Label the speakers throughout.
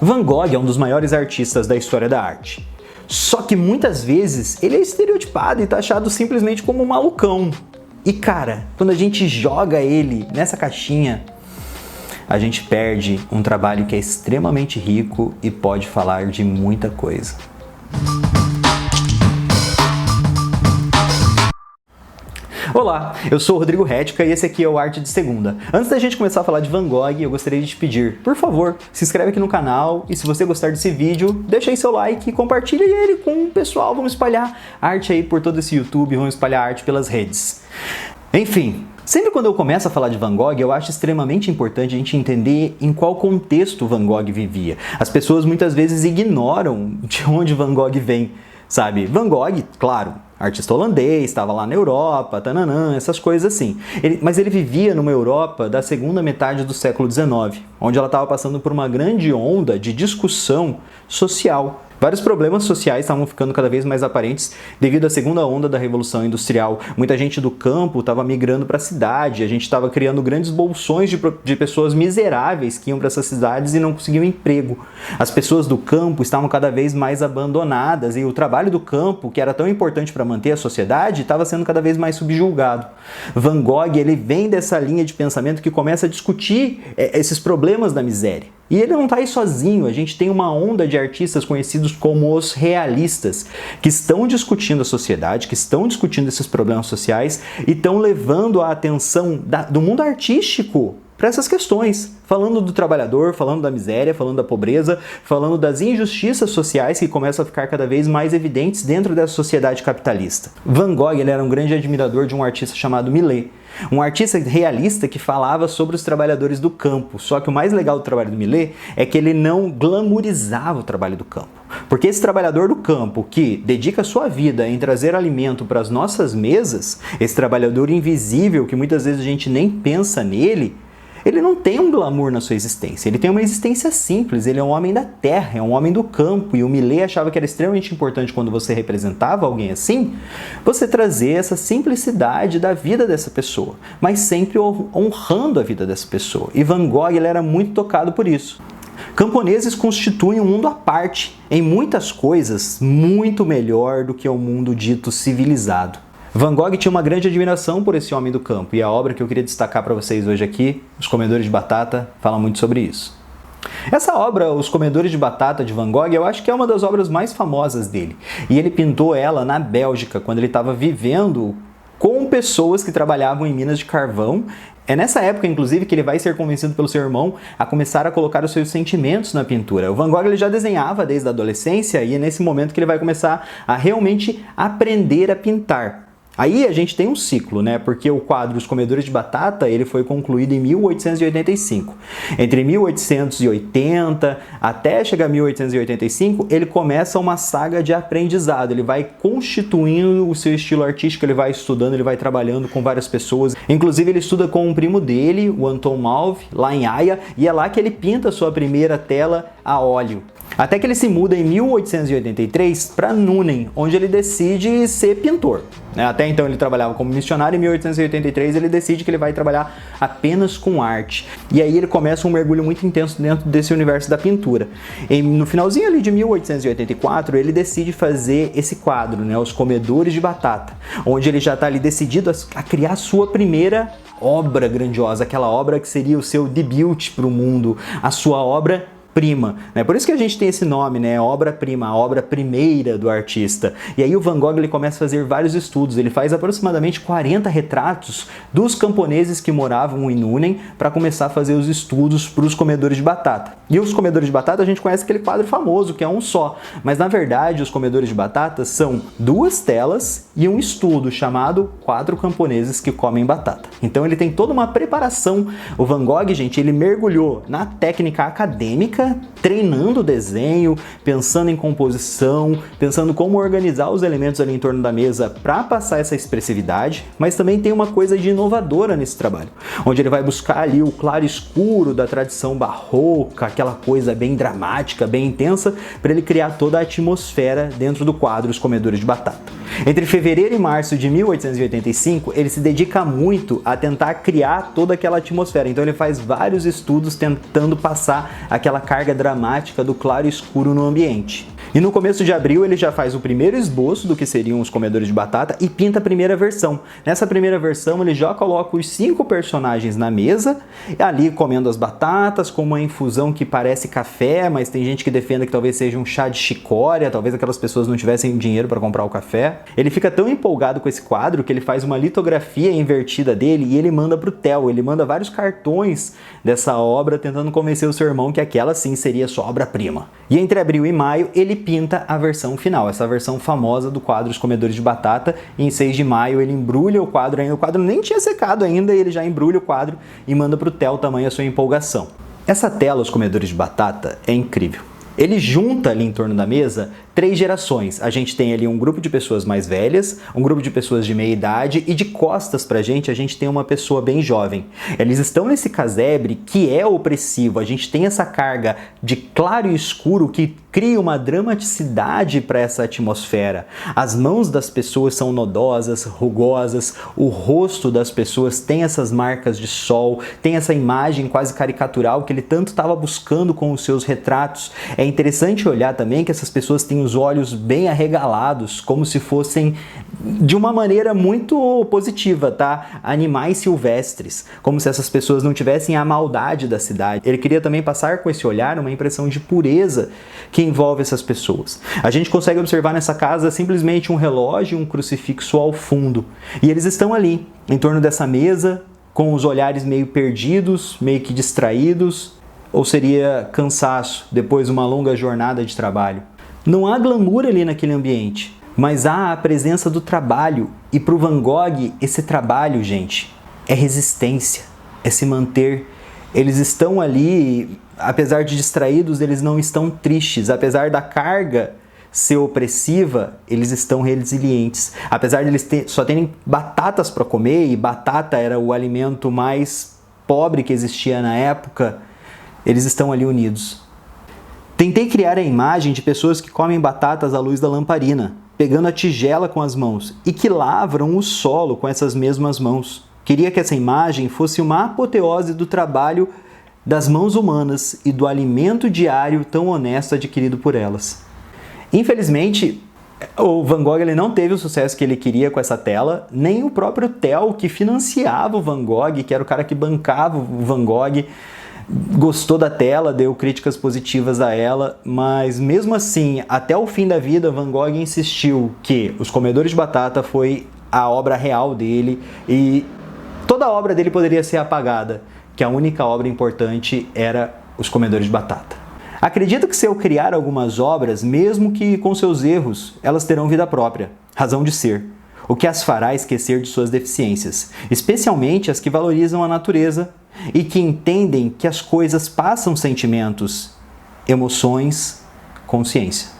Speaker 1: Van Gogh é um dos maiores artistas da história da arte. Só que muitas vezes ele é estereotipado e taxado simplesmente como um malucão. E cara, quando a gente joga ele nessa caixinha, a gente perde um trabalho que é extremamente rico e pode falar de muita coisa. Olá, eu sou o Rodrigo Retica e esse aqui é o Arte de Segunda. Antes da gente começar a falar de Van Gogh, eu gostaria de te pedir, por favor, se inscreve aqui no canal e se você gostar desse vídeo, deixa aí seu like e compartilha ele com o pessoal. Vamos espalhar arte aí por todo esse YouTube, vamos espalhar arte pelas redes. Enfim, sempre quando eu começo a falar de Van Gogh, eu acho extremamente importante a gente entender em qual contexto Van Gogh vivia. As pessoas muitas vezes ignoram de onde Van Gogh vem, sabe? Van Gogh, claro, artista holandês, estava lá na Europa, tananã, essas coisas assim. Mas ele vivia numa Europa da segunda metade do século XIX, onde ela estava passando por uma grande onda de discussão social. Vários problemas sociais estavam ficando cada vez mais aparentes devido à segunda onda da Revolução Industrial. Muita gente do campo estava migrando para a cidade, a gente estava criando grandes bolsões de pessoas miseráveis que iam para essas cidades e não conseguiam emprego. As pessoas do campo estavam cada vez mais abandonadas e o trabalho do campo, que era tão importante para manter a sociedade, estava sendo cada vez mais subjugado. Van Gogh, ele vem dessa linha de pensamento que começa a discutir esses problemas da miséria. E ele não está aí sozinho, a gente tem uma onda de artistas conhecidos como os realistas, que estão discutindo a sociedade, que estão discutindo esses problemas sociais e estão levando a atenção do mundo artístico para essas questões, falando do trabalhador, falando da miséria, falando da pobreza, falando das injustiças sociais que começam a ficar cada vez mais evidentes dentro dessa sociedade capitalista. Van Gogh, ele era um grande admirador de um artista chamado Millet, um artista realista que falava sobre os trabalhadores do campo. Só que o mais legal do trabalho do Millet é que ele não glamourizava o trabalho do campo. Porque esse trabalhador do campo que dedica a sua vida em trazer alimento para as nossas mesas, esse trabalhador invisível que muitas vezes a gente nem pensa nele, ele não tem um glamour na sua existência, ele tem uma existência simples, ele é um homem da terra, é um homem do campo, e o Millet achava que era extremamente importante quando você representava alguém assim, você trazer essa simplicidade da vida dessa pessoa, mas sempre honrando a vida dessa pessoa. E Van Gogh, ele era muito tocado por isso. Camponeses constituem um mundo à parte, em muitas coisas, muito melhor do que o mundo dito civilizado. Van Gogh tinha uma grande admiração por esse homem do campo, e a obra que eu queria destacar para vocês hoje aqui, Os Comedores de Batata, fala muito sobre isso. Essa obra, Os Comedores de Batata, de Van Gogh, eu acho que é uma das obras mais famosas dele. E ele pintou ela na Bélgica, quando ele estava vivendo com pessoas que trabalhavam em minas de carvão. É nessa época, inclusive, que ele vai ser convencido pelo seu irmão a começar a colocar os seus sentimentos na pintura. O Van Gogh, ele já desenhava desde a adolescência, e é nesse momento que ele vai começar a realmente aprender a pintar. Aí a gente tem um ciclo, né? Porque o quadro Os Comedores de Batata, ele foi concluído em 1885. Entre 1880 até chegar a 1885, ele começa uma saga de aprendizado. Ele vai constituindo o seu estilo artístico, ele vai estudando, ele vai trabalhando com várias pessoas. Inclusive, ele estuda com um primo dele, o Anton Mauve, lá em Haia, e é lá que ele pinta a sua primeira tela a óleo. Até que ele se muda em 1883 para Nuenen, onde ele decide ser pintor. Até então ele trabalhava como missionário, e em 1883 ele decide que ele vai trabalhar apenas com arte. E aí ele começa um mergulho muito intenso dentro desse universo da pintura. No finalzinho ali de 1884, ele decide fazer esse quadro, né, Os Comedores de Batata, onde ele já está ali decidido a criar a sua primeira obra grandiosa, aquela obra que seria o seu debut para o mundo, a sua obra prima, né? Por isso que a gente tem esse nome, né? Obra-prima, a obra primeira do artista. E aí o Van Gogh, ele começa a fazer vários estudos, ele faz aproximadamente 40 retratos dos camponeses que moravam em Nuenen para começar a fazer os estudos para Os Comedores de Batata. E Os Comedores de Batata, a gente conhece aquele quadro famoso, que é um só, mas na verdade Os Comedores de Batata são duas telas e um estudo chamado Quatro Camponeses que Comem Batata. Então ele tem toda uma preparação. O Van Gogh, gente, ele mergulhou na técnica acadêmica, treinando o desenho, pensando em composição, pensando como organizar os elementos ali em torno da mesa para passar essa expressividade, mas também tem uma coisa de inovadora nesse trabalho, onde ele vai buscar ali o claro escuro da tradição barroca, aquela coisa bem dramática, bem intensa, para ele criar toda a atmosfera dentro do quadro Os Comedores de Batata. Entre fevereiro e março de 1885, ele se dedica muito a tentar criar toda aquela atmosfera, então ele faz vários estudos tentando passar aquela carga dramática dramática do claro e escuro no ambiente. E no começo de abril ele já faz o primeiro esboço do que seriam os comedores de batata e pinta a primeira versão. Nessa primeira versão ele já coloca os 5 personagens na mesa, ali comendo as batatas, com uma infusão que parece café, mas tem gente que defende que talvez seja um chá de chicória, talvez aquelas pessoas não tivessem dinheiro para comprar o café. Ele fica tão empolgado com esse quadro que ele faz uma litografia invertida dele e ele manda pro Theo, ele manda vários cartões dessa obra tentando convencer o seu irmão que aquela sim seria sua obra-prima. E entre abril e maio ele pinta a versão final, essa versão famosa do quadro Os Comedores de Batata, e em 6 de maio ele embrulha o quadro, ainda o quadro nem tinha secado ainda, e ele já embrulha o quadro e manda pro Theo, tamanho a sua empolgação. Essa tela, Os Comedores de Batata, é incrível. Ele junta ali em torno da mesa 3 gerações. A gente tem ali um grupo de pessoas mais velhas, um grupo de pessoas de meia idade e de costas pra gente a gente tem uma pessoa bem jovem. Eles estão nesse casebre que é opressivo, a gente tem essa carga de claro e escuro que cria uma dramaticidade para essa atmosfera. As mãos das pessoas são nodosas, rugosas, o rosto das pessoas tem essas marcas de sol, tem essa imagem quase caricatural que ele tanto estava buscando com os seus retratos. É interessante olhar também que essas pessoas têm os olhos bem arregalados, como se fossem de uma maneira muito positiva, tá? Animais silvestres, como se essas pessoas não tivessem a maldade da cidade. Ele queria também passar com esse olhar uma impressão de pureza que envolve essas pessoas. A gente consegue observar nessa casa simplesmente um relógio e um crucifixo ao fundo. E eles estão ali, em torno dessa mesa, com os olhares meio perdidos, meio que distraídos, ou seria cansaço depois de uma longa jornada de trabalho. Não há glamour ali naquele ambiente, mas há a presença do trabalho. E para o Van Gogh, esse trabalho, gente, é resistência, é se manter. Eles estão ali, apesar de distraídos, eles não estão tristes. Apesar da carga ser opressiva, eles estão resilientes. Apesar de eles só terem batatas para comer, e batata era o alimento mais pobre que existia na época, eles estão ali unidos. Tentei criar a imagem de pessoas que comem batatas à luz da lamparina, pegando a tigela com as mãos e que lavram o solo com essas mesmas mãos. Queria que essa imagem fosse uma apoteose do trabalho das mãos humanas e do alimento diário tão honesto adquirido por elas. Infelizmente, o Van Gogh ele não teve o sucesso que ele queria com essa tela, nem o próprio Theo, que financiava o Van Gogh, que era o cara que bancava o Van Gogh, gostou da tela, deu críticas positivas a ela, mas mesmo assim, até o fim da vida, Van Gogh insistiu que Os Comedores de Batata foi a obra real dele e toda a obra dele poderia ser apagada, que a única obra importante era Os Comedores de Batata. Acredito que se eu criar algumas obras, mesmo que com seus erros, elas terão vida própria, razão de ser, o que as fará esquecer de suas deficiências, especialmente as que valorizam a natureza e que entendem que as coisas passam sentimentos, emoções, consciência.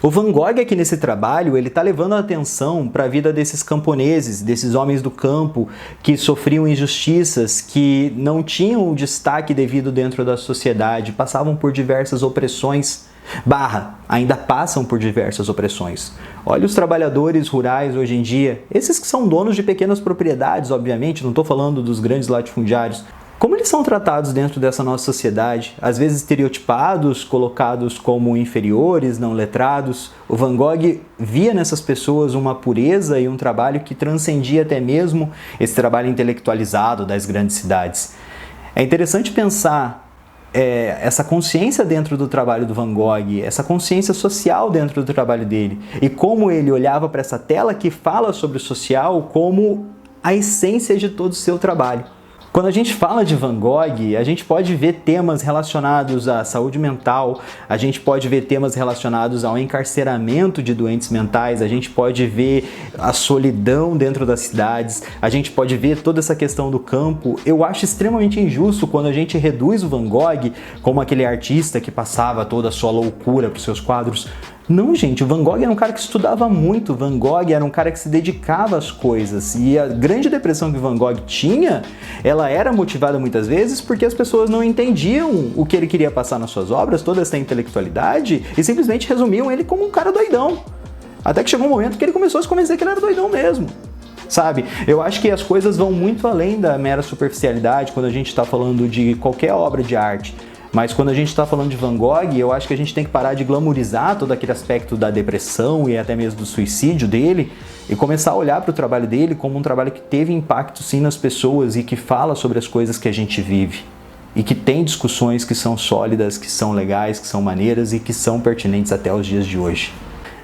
Speaker 1: O Van Gogh aqui nesse trabalho, ele está levando a atenção para a vida desses camponeses, desses homens do campo que sofriam injustiças, que não tinham o destaque devido dentro da sociedade, passavam por diversas opressões, ainda passam por diversas opressões. Olha os trabalhadores rurais hoje em dia, esses que são donos de pequenas propriedades, obviamente, não estou falando dos grandes latifundiários. Como eles são tratados dentro dessa nossa sociedade? Às vezes estereotipados, colocados como inferiores, não letrados. O Van Gogh via nessas pessoas uma pureza e um trabalho que transcendia até mesmo esse trabalho intelectualizado das grandes cidades. É interessante pensar essa consciência dentro do trabalho do Van Gogh, essa consciência social dentro do trabalho dele, e como ele olhava para essa tela que fala sobre o social como a essência de todo o seu trabalho. Quando a gente fala de Van Gogh, a gente pode ver temas relacionados à saúde mental, a gente pode ver temas relacionados ao encarceramento de doentes mentais, a gente pode ver a solidão dentro das cidades, a gente pode ver toda essa questão do campo. Eu acho extremamente injusto quando a gente reduz o Van Gogh como aquele artista que passava toda a sua loucura para os seus quadros. Não, gente, o Van Gogh era um cara que estudava muito, o Van Gogh era um cara que se dedicava às coisas, e a grande depressão que o Van Gogh tinha, ela era motivada muitas vezes porque as pessoas não entendiam o que ele queria passar nas suas obras, toda essa intelectualidade, e simplesmente resumiam ele como um cara doidão. Até que chegou um momento que ele começou a se convencer que ele era doidão mesmo. Sabe? Eu acho que as coisas vão muito além da mera superficialidade quando a gente está falando de qualquer obra de arte. Mas quando a gente está falando de Van Gogh, eu acho que a gente tem que parar de glamorizar todo aquele aspecto da depressão e até mesmo do suicídio dele e começar a olhar para o trabalho dele como um trabalho que teve impacto sim nas pessoas e que fala sobre as coisas que a gente vive. E que tem discussões que são sólidas, que são legais, que são maneiras e que são pertinentes até os dias de hoje.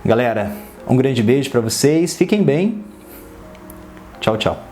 Speaker 1: Galera, um grande beijo para vocês, fiquem bem. Tchau, tchau.